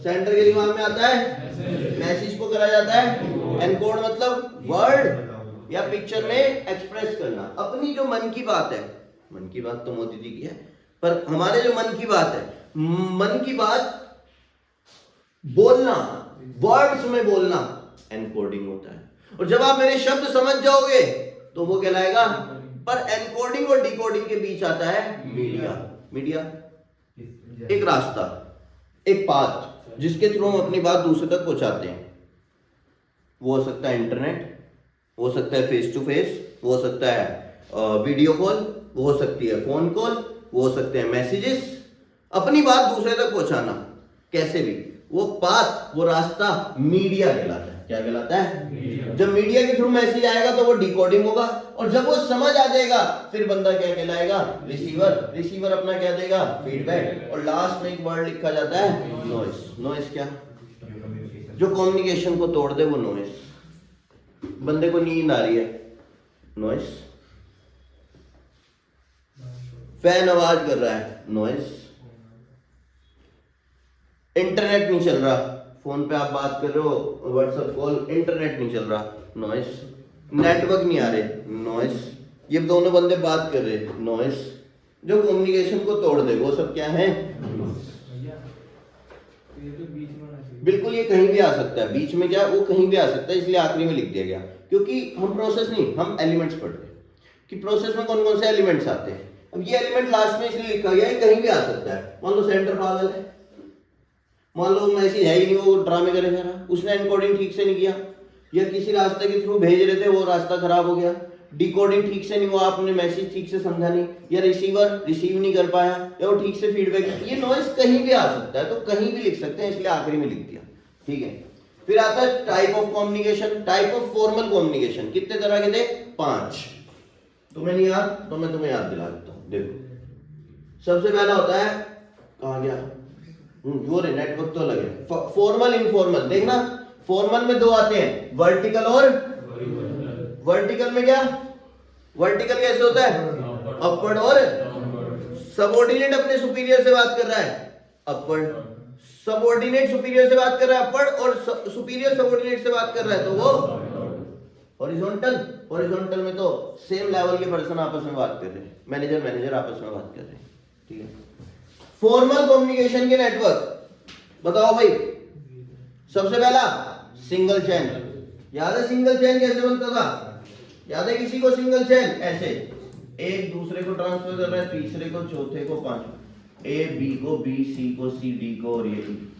सेंडर के दिमाग में आता है मैसेज को करा जाता है एनकोड, मतलब वर्ड या पिक्चर में एक्सप्रेस करना अपनी जो मन की बात है। मन की बात तो मोदी जी की है, पर हमारे जो मन की बात है, मन की बात बोलना, वर्ड्स में बोलना एनकोडिंग होता है। और जब आप मेरे शब्द समझ जाओगे तो वो कहलाएगा। पर एनकोडिंग और डिकोडिंग के बीच आता है मीडिया। मीडिया एक रास्ता, एक पाथ जिसके थ्रू हम अपनी बात दूसरे तक पहुंचाते हैं। वो हो सकता है इंटरनेट, वो हो सकता है फेस टू फेस, वो हो सकता है वीडियो कॉल, वो हो सकती है फोन कॉल, वो हो सकते हैं मैसेजेस। अपनी बात दूसरे तक पहुंचाना कैसे भी, वो पाथ, वो रास्ता मीडिया कहलाता है। क्या कहलाता है? जब मीडिया के थ्रू मैसेज आएगा तो वो डिकोडिंग होगा, और जब वो समझ आ जाएगा फिर बंदा क्या कहलाएगा? रिसीवर। रिसीवर अपना क्या देगा? फीडबैक। और लास्ट में एक वर्ड लिखा जाता है नॉइस। नॉइस क्या? जो कम्युनिकेशन को तोड़ दे वो नॉइस। बंदे को नींद आ रही है, नॉइस। फैन आवाज कर रहा है, नॉइस। इंटरनेट नहीं चल रहा, फोन पे आप बात कर रहे हो व्हाट्सएप कॉल, इंटरनेट नहीं चल रहा, नॉइस। नेटवर्क नहीं आ रहे, नॉइस। ये दोनों बंदे बात कर रहे, नॉइस। जो कम्युनिकेशन को तोड़ दे वो सब क्या है? बिल्कुल, ये कहीं भी आ सकता है। बीच में क्या? वो कहीं भी आ सकता है, इसलिए आखिरी में लिख दिया गया, क्योंकि हम प्रोसेस नहीं, हम एलिमेंट्स पढ़ते हैं कि प्रोसेस में कौन कौन से एलिमेंट्स आते हैं। अब ये एलिमेंट लास्ट में इसलिए लिखा गया है, कहीं भी आ सकता है। मान लो सेंटर पागल है, मान लो मैसेज है ही नहीं, वो ड्रामे करे जा रहा, उसने एनकोडिंग ठीक से नहीं किया, या किसी रास्ते के थ्रू भेज रहे थे वो रास्ता खराब हो गया, डिकोडिंग ठीक से नहीं हुआ, आपने मैसेज ठीक से समझा नहीं, या रिसीवर रिसीव नहीं कर पाया, या वो ठीक से फीडबैक। ये नॉइस कहीं भी आ सकता है, तो कहीं भी लिख सकते हैं, इसलिए आखिरी में लिख दिया, ठीक है। फिर आता है type of communication. Type of formal communication कितने तरह के थे? 5। तुम्हें नहीं याद तो मैं तुम्हें याद दिला देता हूं। देखो, सबसे पहला होता है, कहां गया वो रे, नेटवर्क तो अलग है। फॉर्मल इनफॉर्मल, देखना फॉर्मल में 2 आते हैं, वर्टिकल और वर्टिकल में क्या? वर्टिकल कैसे होता है? अपवर्ड और सबऑर्डिनेट अपने सुपीरियर से बात कर रहा है, अपवर्ड। सबऑर्डिनेट सुपीरियर से बात कर रहा है, अपवर्ड। और सुपीरियर सबऑर्डिनेट से बात कर रहा है तो वो हॉरिजॉन्टल। हॉरिजॉन्टल में तो सेम लेवल के पर्सन आपस में बात कर रहे हैं, मैनेजर मैनेजर आपस में बात कर रहे हैं, ठीक है। फॉर्मल कम्युनिकेशन के नेटवर्क बताओ भाई। सबसे पहला सिंगल चैन। याद है सिंगल चैन कैसे बनता था? याद है किसी को? सिंगल चैन ऐसे एक दूसरे को ट्रांसफर कर रहा है, तीसरे को, चौथे को, पांचवें, ए बी को, बी सी को, सी डी को, और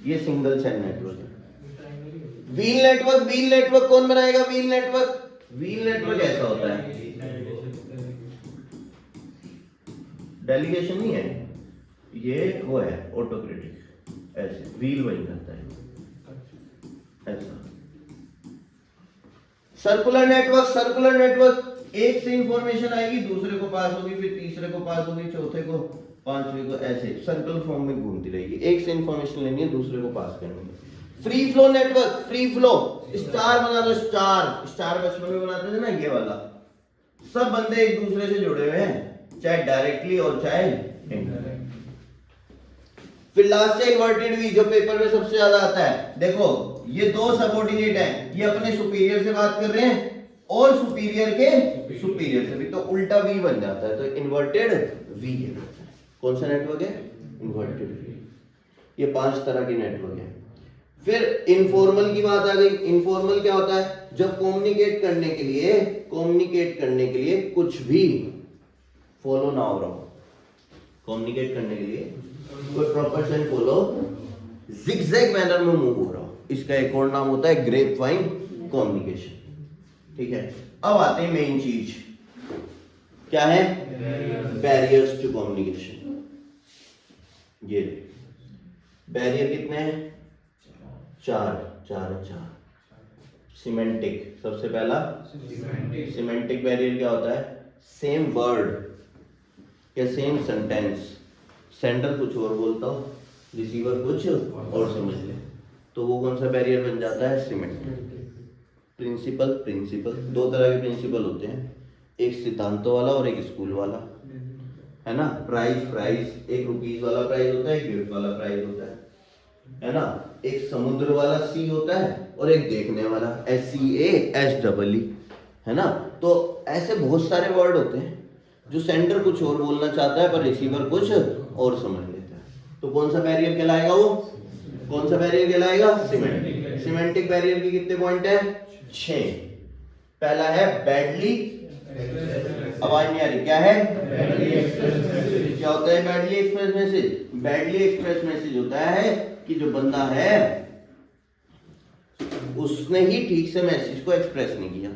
ये सिंगल चैन नेटवर्क है। Wheel network. व्हील नेटवर्क कौन बनाएगा? Wheel network. व्हील नेटवर्क ऐसा होता है, डेलीगेशन नहीं है, ये वो है ऑटोक्रेटिक, ऐसे व्हील वही करता है ऐसा। सर्कुलर नेटवर्क एक से इंफॉर्मेशन आएगी, दूसरे को पास होगी, फिर तीसरे को पास होगी, चौथे को, पांचवे को, ऐसे सर्कल फॉर्म में घूमती रहेगी। एक से इंफॉर्मेशन लेनी है, दूसरे को पास करनी है। Free flow network, free flow, star बना दो, स्टार बचपन में बनाते थे ना, ये वाला। सब बंदे एक दूसरे से जुड़े हुए हैं, चाहे डायरेक्टली और चाहे इनडायरेक्ट। फिर लास्ट है इन्वर्टेड वी, जो पेपर में सबसे ज्यादा आता है। देखो ये दो सबऑर्डिनेट हैं, ये अपने सुपीरियर से बात कर रहे हैं और सुपीरियर के सुपीरियर से भी, तो उल्टा वी बन जाता है, तो इन्वर्टेड वी है। कौन सा नेटवर्क है? Inverted we. ये 5 तरह के नेटवर्क है। फिर इनफॉर्मल की बात आ गई। इनफॉर्मल क्या होता है? जब कम्युनिकेट करने के लिए कुछ भी फॉलो ना हो रहा हो, कम्युनिकेट करने के लिए कोई प्रोपोर्शन फॉलो जिगजैग मैनर में मूव हो रहा हो, इसका एक और नाम होता है ग्रेप वाइन कम्युनिकेशन। ठीक है, अब आते हैं मेन चीज, क्या है? Barriers to communication. ये बैरियर कितने हैं? 4। सिमेंटिक, सबसे पहला सिमेंटिक बैरियर क्या होता है? सेम वर्ड या सेम सेंटेंस, सेंडर कुछ और बोलता हो, रिसीवर कुछ और समझ ले, तो वो कौन सा बैरियर बन जाता है? सिमेंटिक। प्रिंसिपल 2 तरह के प्रिंसिपल होते हैं, एक सिद्धांतों वाला और एक स्कूल वाला, है ना। प्राइस, एक रुपीस वाला प्राइस होता है, एक गिफ्ट वाला प्राइस होता है ना। एक समुद्र वाला सी होता है और एक देखने वाला SCASEE, है ना। तो ऐसे बहुत सारे वर्ड होते हैं जो सेंडर कुछ और बोलना चाहता है पर रिसीवर कुछ और समझ लेता है, तो कौन सा बैरियर कहलाएगा? वो कौन सा बैरियर कहलाएगा? सिमेंटिक बैरियर के कितने पॉइंट है? 6। पहला है बैडली, आवाज नहीं आ रही, क्या है? क्या होता है badly express message? Badly express message होता है कि जो बंदा है उसने ही ठीक से मैसेज को एक्सप्रेस नहीं किया,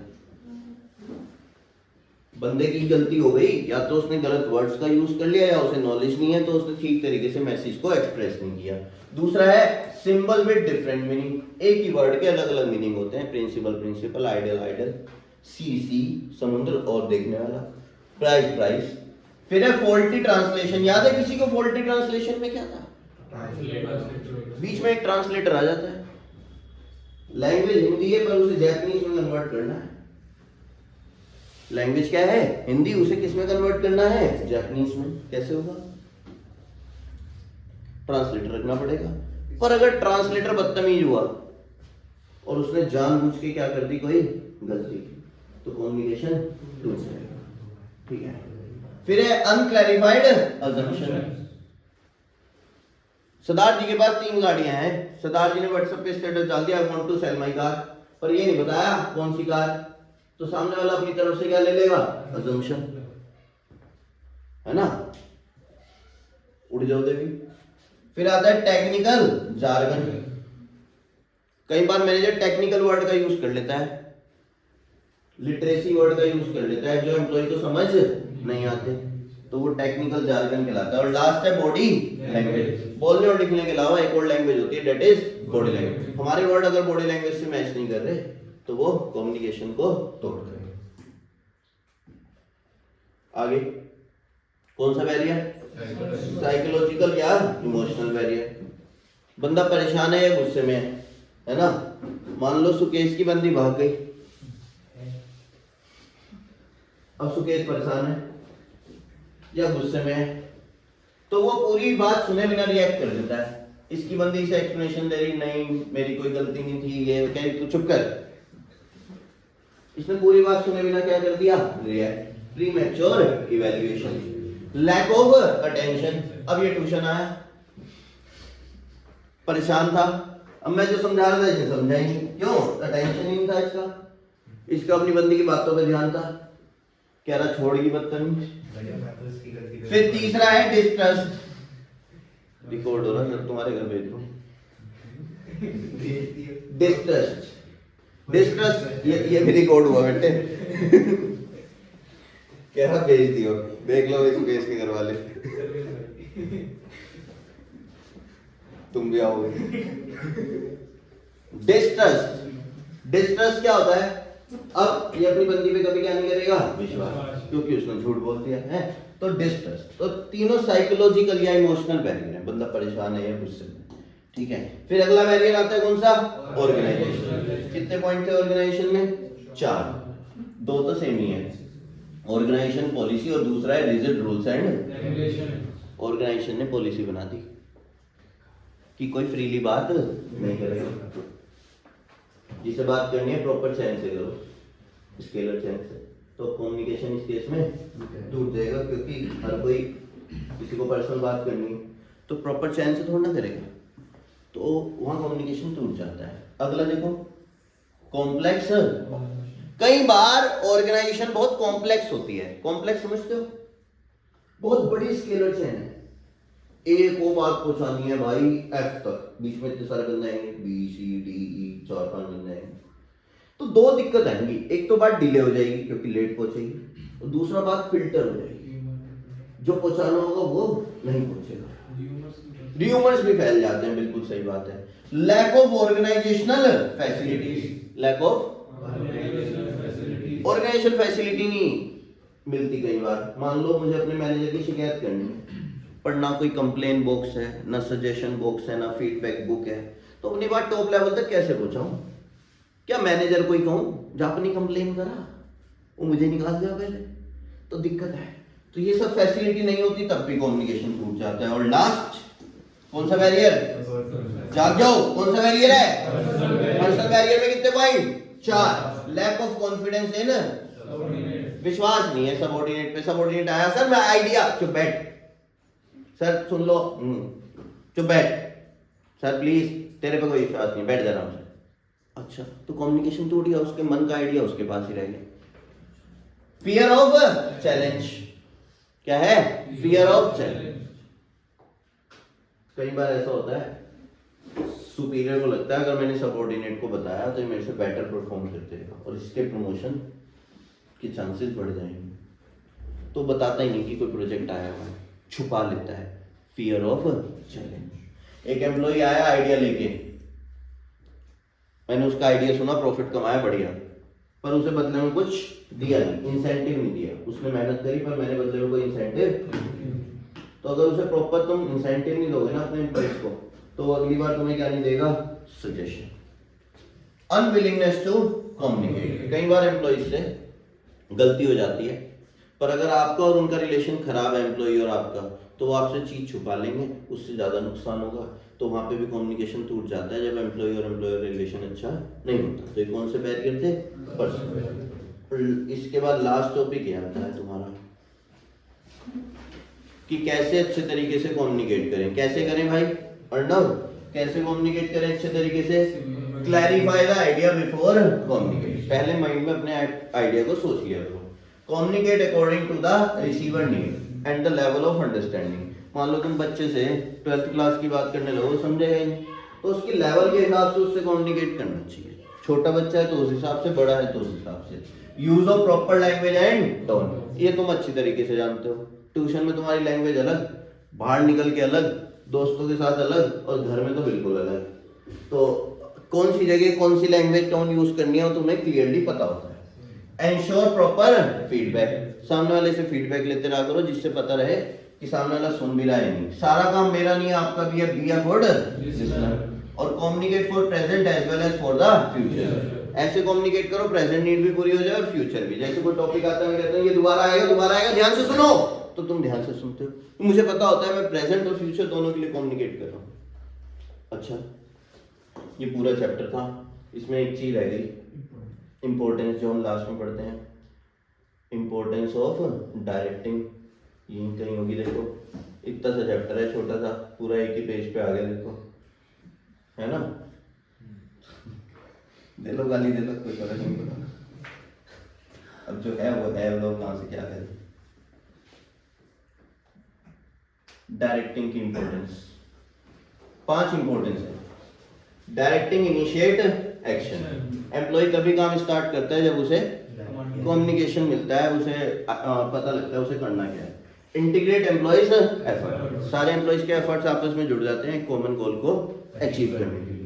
बंदे की गलती हो गई, या तो उसने गलत वर्ड्स का यूज कर लिया या उसे नॉलेज नहीं है, तो उसने ठीक तरीके से मैसेज को एक्सप्रेस नहीं किया। दूसरा है सिंबल विद डिफरेंट मीनिंग, एक ही वर्ड के अलग अलग मीनिंग होते हैं। प्रिंसिपल, आइडल, सी समुद्र और देखने वाला, प्राइस। फिर है फॉल्टी ट्रांसलेशन। याद है किसी को फॉल्टी ट्रांसलेशन में क्या था? बीच में एक ट्रांसलेटर आ जाता है, लैंग्वेज हिंदी है पर उसे जापानीज में कन्वर्ट करना है। लैंग्वेज क्या है? हिंदी, उसे किस में कन्वर्ट करना है? जापानीज में। कैसे होगा? ट्रांसलेटर रखना पड़ेगा। पर अगर ट्रांसलेटर बदतमीज हुआ और उसने जानबूझ के क्या कर दी, कोई गलती की, तो कम्युनिकेशन टूट जाएगा। ठीक है। फिर है अनक्लैरिफाइड अजम्पशन। सरदार जी के पास 3 गाड़ियां हैं, सरदार जी ने व्हाट्सएप पे स्टेटस डाल दिया, I want to sell my car, पर ये नहीं बताया कौन सी कार, तो सामने वाला अपनी तरफ से क्या ले लेगा? अजम्पशन, है ना। उड़ जाओ देवी। फिर आता है टेक्निकल जार्गन। कई बार मैनेजर टेक्निकल वर्ड का यूज कर लेता है, लिटरेसी वर्ड का यूज कर लेता है जो एम्प्लॉय को समझ नहीं आते, तो वो टेक्निकल जार्गन कहलाता है। और लास्ट है बॉडी लैंग्वेज। बोलने और लिखने के अलावा एक और लैंग्वेज होती है, दैट इज बॉडी लैंग्वेज। हमारे वर्ड अगर बॉडी लैंग्वेज से मैच नहीं कर रहे तो वो कम्युनिकेशन को तोड़ रहे हैं। आगे कौन सा बैरियर? साइकोलॉजिकल या इमोशनल बैरियर। बंदा परेशान है या गुस्से में है ना। मान लो सुकेश की बंदी भाग गई, अब सुकेश परेशान है या गुस्से में है, तो वो पूरी बात सुने बिना रिएक्ट कर देता है। इसकी बंदी से एक्सप्लेनेशन दे रही, नहीं मेरी कोई गलती नहीं थी, ये कह तू चुप कर। इसने पूरी बात सुने बिना क्या कर दिया? React. Premature evaluation, lack of attention. अब ये ट्यूशन आया, परेशान था, अब मैं जो समझा रहा था इसे समझा ही नहीं, क्यों? अटेंशन ही नहीं था इसका अपनी बंदी की बातों पे ध्यान था, कह रहा छोड़गी बदतमीज। फिर तीसरा है डिस्ट्रस्ट। रिकॉर्ड हो रहा है, तुम्हारे घर भेज दूं। डिस्ट्रस्ट ये भी रिकॉर्ड हुआ बेटे। कह रहा भेज दियो, देख लो इस केस के घर वाले, तुम भी आओगे। डिस्ट्रस्ट, डिस्ट्रस्ट क्या होता है? अब ये अपनी बंदी पे कभी क्या नहीं करेगा? विश्वास, क्योंकि उसने झूठ बोल दिया है। तो डिस्ट्रस्ट, तो तीनों साइकोलॉजिकल या इमोशनल बैरियर है, बंदा परेशान है या गुस्से में, ठीक है। फिर अगला बैरियर आता है कौन सा? ऑर्गेनाइजेशन। कितने पॉइंट थे ऑर्गेनाइजेशन में? 4, 2 तो सेम ही है, ऑर्गेनाइजेशन, पॉलिसी, और दूसरा है rigid rules and regulation. Organisation ने पॉलिसी बना दी कि कोई फ्रीली बात नहीं करेगा, जिसे बात करनी है प्रॉपर चैन से करो, स्केलर चैन से, तो कम्युनिकेशन इस केस में टूट जाएगा, क्योंकि हर कोई किसी को पर्सनल बात करनी है तो प्रॉपर चैन से थोड़ा ना करेगा, तो वहां कम्युनिकेशन टूट जाता है। अगला देखो, कॉम्प्लेक्स। कई बार ऑर्गेनाइजेशन बहुत कॉम्प्लेक्स होती है। कॉम्प्लेक्स समझते हो? बहुत बड़ी स्केलर चैन है, ए को बात पहुंचानी है भाई एफ तक, बीच में इतने सारे बंदे आएंगे, बी सी डी ई, 4-5 बंदे आएंगे, तो 2 दिक्कत आएंगी। एक तो बात डिले हो जाएगी क्योंकि लेट पहुंचेगी, और दूसरा बात फिल्टर हो जाएगी, जो पहुंचाना होगा वो नहीं पहुंचेगा। र्यूमर्स भी फैल जाते हैं, बिल्कुल सही बात है। Lack of organisational facilities, lack of organisation facility नहीं मिलती कई बार। मान लो मुझे अपने मैनेजर की शिकायत करनी है, पर ना कोई कंप्लेन बॉक्स है, ना सजेशन बॉक्स है, ना फीडबैक बुक है, तो अपनी बात टॉप लेवल तक कैसे पहुंचाऊं? क्या मैनेजर को ही कहूं जा अपनी कंप्लेन करा, वो मुझे निकाल दिया पहले, तो दिक्कत है। तो ये सब फैसिलिटी नहीं होती तब भी कम्युनिकेशन टूट जाता है। और लास्ट कौन सा बैरियर? जाग जाओ, कौन सा बैरियर है? पर्सनल बैरियर में कितने point? 4। Lack of confidence in, विश्वास नहीं है सबऑर्डिनेट पे। सबऑर्डिनेट आया, सर मैं आइडिया, चुप बैठ सर, सुन लो, चुप बैठ सर प्लीज, तेरे पे कोई विश्वास नहीं, बैठ जा रहा हूं। अच्छा, तो कम्युनिकेशन टूट गया, उसके मन का आइडिया उसके पास ही रह गया। फियर ऑफ चैलेंज, क्या है? Fear of challenge. कई बार ऐसा होता है, सुपीरियर को लगता है अगर मैंने सबऑर्डिनेट को बताया तो ये मेरे से बेटर परफॉर्म कर देगा और इसके प्रमोशन के चांसेस बढ़ जाएंगे, तो बताता ही नहीं कि कोई प्रोजेक्ट आया हुआ है, छुपा लेता है। Fear of challenge. एक एम्प्लॉय आया आइडिया लेके, मैंने उसका आइडिया सुना, प्रॉफिट कमाया बढ़िया, पर उसे बदले में कुछ दिया नहीं, इंसेंटिव नहीं दिया। उसने मेहनत करी पर मैंने बदले में कोई इंसेंटिव। तो अगर उसे प्रॉपर तुम इंसेंटिव नहीं दोगे ना अपने एम्प्लॉइज को, तो अगली बार तुम्हें क्या नहीं देगा? सजेशन। Unwillingness to communicate. कई बार एम्प्लॉइज से गलती हो जाती है, पर अगर आपका और उनका रिलेशन खराब है, एम्प्लॉय और आपका, तो वो आपसे चीज छुपा लेंगे, उससे ज्यादा नुकसान होगा, तो वहां पे भी कम्युनिकेशन टूट जाता है जब एम्प्लॉय और एम्प्लॉयर रिलेशन अच्छा नहीं होता। तो ये कौन से बैरियर थे? पर्सनल। इसके बाद लास्ट टॉपिक ये आता है तुम्हारा कि कैसे अच्छे तरीके से कम्युनिकेट करें। कैसे करें भाई? अर्णव, कैसे कम्युनिकेट करें अच्छे तरीके से? Clarify the idea before communicate. पहले माइंड में अपने आइडिया को सोच लिया करो। Communicate according to the receiver need and the level of understanding. मान लो तुम बच्चे से 12th क्लास की बात करने लगो, समझेगा ही नहीं, तो उसकी लेवल के हिसाब से उससे कम्युनिकेट करना चाहिए। छोटा बच्चा है तो उस हिसाब से, बड़ा है तो उस हिसाब से। Use of proper language and tone, ये तुम अच्छी तरीके से जानते हो। ट्यूशन में तुम्हारी लैंग्वेज अलग, बाहर निकल के अलग, दोस्तों के साथ अलग, और घर में तो बिल्कुल अलग। तो कौन सी जगह कौन सी लैंग्वेज टोन यूज करनी है वो तुम्हें क्लियरली पता होता है। एंश्योर प्रॉपर फीडबैक, सामने वाले से फीडबैक लेते रहा करो जिससे पता रहे कि सामने वाला सुन भी रहा है नहीं। सारा काम मेरा नहीं है, आपका भी है, बी अ गुड लिसनर। और communicate for present as well as for the future. ऐसे कम्युनिकेट करो फ्रेजेंट नीड भी पूरी हो जाए और फ्यूचर भी। जैसे कोई टॉपिक आता है, मैं कहता हूं ये दोबारा आएगा, ध्यान से सुनो, तो तुम ध्यान से सुनते हो, तो मुझे पता होता है मैं प्रेजेंट और फ्यूचर दोनों के लिए कम्युनिकेट कर रहा हूं। अच्छा, ये पूरा चैप्टर था, इसमें एक चीज रह गई, इंपॉर्टेंस, जो हम लास्ट में पढ़ते हैं, इंपॉर्टेंस ऑफ डायरेक्टिंग। यही कहीं होगी, देखो इतना सा चैप्टर है, छोटा सा, पूरा एक ही पेज पे आ गया, देखो है ना। दे लो गाली, दे लो, कोई फर्क नहीं पड़ता। अब जो है वो है, लोग कहां से क्या करें। डायरेक्टिंग की इंपॉर्टेंस, 5 इंपॉर्टेंस है। Directing, initiate action. एम्प्लॉय तभी काम स्टार्ट करता है जब उसे कम्युनिकेशन मिलता है, उसे पता लगता है उसे करना क्या है। इंटीग्रेट एम्प्लॉइज एफर्ट, सारे एम्प्लॉइज के एफर्ट्स आपस में जुड़ जाते हैं कॉमन गोल को अचीव करने के लिए।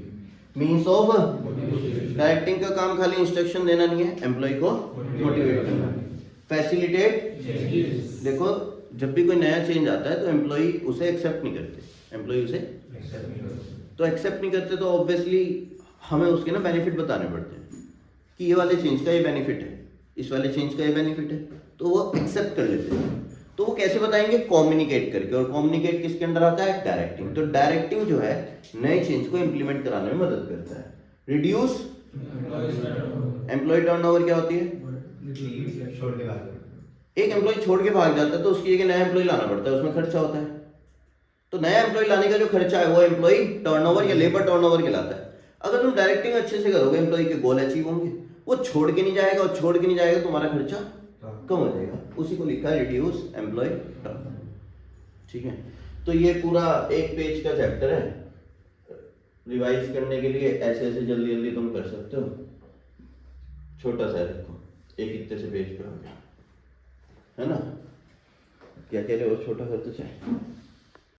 मीन्स ऑफ डायरेक्टिंग का काम खाली इंस्ट्रक्शन देना नहीं है, एम्प्लॉय को मोटिवेट करना है। फैसिलिटेट, देखो जब भी कोई नया चेंज आता है तो एम्प्लॉय उसे एक्सेप्ट नहीं करते, एम्प्लॉय उसे तो एक्सेप्ट नहीं करते, तो ऑब्वियसली हमें उसके ना बेनिफिट बताने पड़ते हैं कि ये वाले चेंज का ये बेनिफिट है, इस वाले चेंज का ये बेनिफिट है, तो वो एक्सेप्ट कर लेते हैं। तो वो कैसे बताएंगे? कम्युनिकेट करके, और कम्युनिकेट किसके अंदर आता है? डायरेक्टिंग। तो डायरेक्टिंग जो है नए चेंज को इंप्लीमेंट कराने में मदद करता है। रिड्यूस एम्प्लॉय टर्नओवर क्या होती है? छोड़ के भाग एक एम्प्लॉय छोड़ के भाग जाता है तो उसकी जगह नया एम्प्लॉय लाना पड़ता है, उसमें खर्चा होता है। तो नया एम्प्लॉय लाने का जो खर्चा है वो एम्प्लॉय टर्नओवर या लेबर टर्नओवर कहलाता है। अगर तुम डायरेक्टिंग अच्छे से करोगे एम्प्लॉय के गोल अचीव होंगे, वो छोड़ के नहीं जाएगा, और छोड़ के नहीं जाएगा तुम्हारा खर्चा कम हो जाएगा। उसी को लिखा है रिड्यूस एम्प्लॉय टर्नओवर। ठीक है, तो ये पूरा एक पेज का चैप्टर है। रिवाइज करने के लिए ऐसे ऐसे जल्दी जल्दी तुम कर सकते हो। छोटा सा रखो, एक इतने से पेज पे हो गया है ना, क्या कह रहे हो? छोटा कर तो चाहे